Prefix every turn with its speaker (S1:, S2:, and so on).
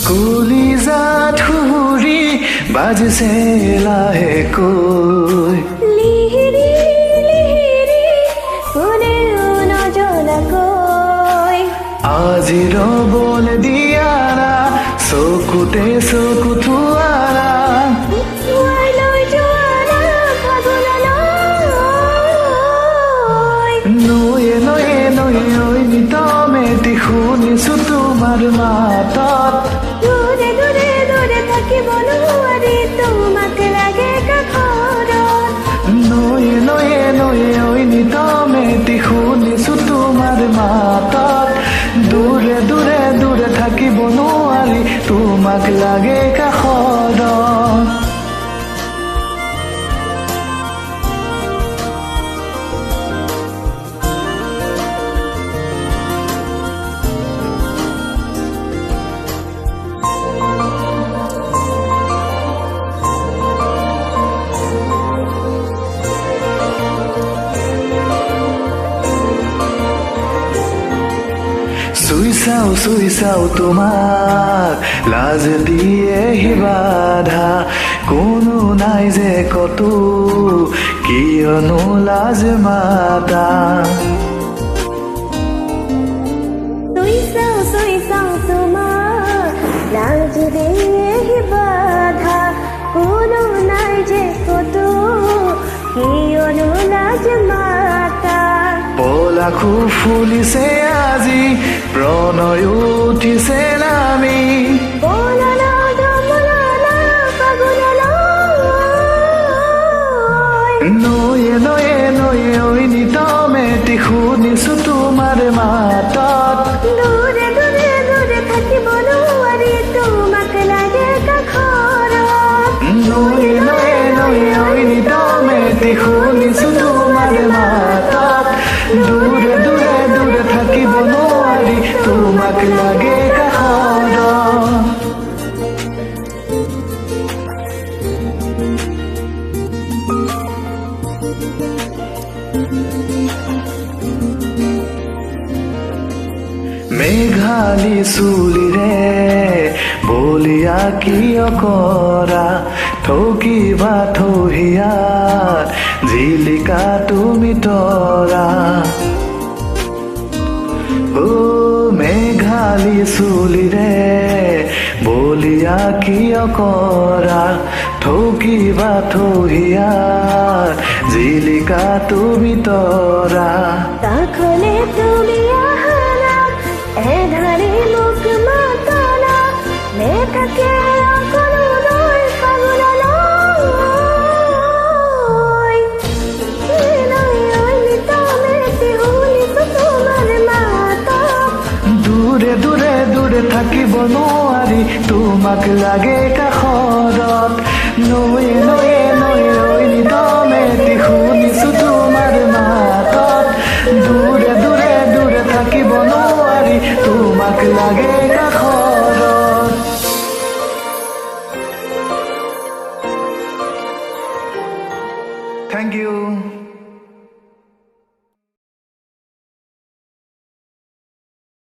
S1: কলিজাত হুৰি বাজিছে লাহেকৈ
S2: লিহিৰি লিহিৰি কোনেও নজনাকৈ
S1: আজি ৰ'বল দিয়া না চকুতে চকু থোৱাৰা
S2: উঠুৱাই লৈ যোৱা ফাগুনলৈ
S1: নয়ে নয়ে নয়ে ঐ নিতমেটি শুনিছো তোমাৰ মাতত
S2: দূৰে দূৰে দূৰে থাকিব নোৱাৰি তোমাক লাগে কাষৰত
S1: নয়ে নয়ে নয়ে ঐ নিতমেটি শুনিছো তোমাৰ মাতত দূৰে দূৰে দূৰে থাকিব নোৱাৰি তোমাক লাগে কাষৰত চুই চাও তোমাক লাজ দিয়ে বাধা কোনো নাই যে কতো কিয়নো লাজ মাতা
S2: চুই চাও তোমাক লাজ দিয়ে বাধা কোনো নাই যে কতো কিয়নো লাজ মাতা
S1: পলাশু ফুলিছে আজি প্ৰণয় উঠিছে নামি
S2: বলনা দমলনা ফাগুনলৈ
S1: নয়ে নয়ে নয়ে ঐ নিতমেটি শুনিছো তোমাৰ মাতত
S2: দূৰে দূৰে দূৰে থাকিব নোৱাৰি তোমাক লাগে কাষৰত
S1: নয়ে নয়ে নয়ে ঐ নিতমেটি শুনিছো তোমাৰ মাতত দূৰে দূৰে দূৰে থাকিব নোৱাৰি তোমাক লাগে কাষৰত মেঘালী চুলিৰে বলিয়া কিয় কৰা ঠকিবা থহিয়াত জিলিকা তুমি তৰা ও মেঘালী চুলিৰে বলিয়া কিয় কৰা ঠকিবা থহিয়াত জিলিকা তুমি তৰা
S2: কাষলে তুমি আহানা এধাৰি মোক মাতনা নেথাকে অকণলৈ ফাগুনলৈ নিতমেটি শুনিছো তোমাৰ মাতত
S1: দূৰে দূৰে দূৰে থাকিব নোৱাৰি তোমাক লাগে কাষৰত নয়ে নয়ে নয়ে ঐ নিতমেটি শুনিছো তোমাৰ মাতত দূৰে দূৰে দূৰে থাকিব নোৱাৰি তোমাক লাগে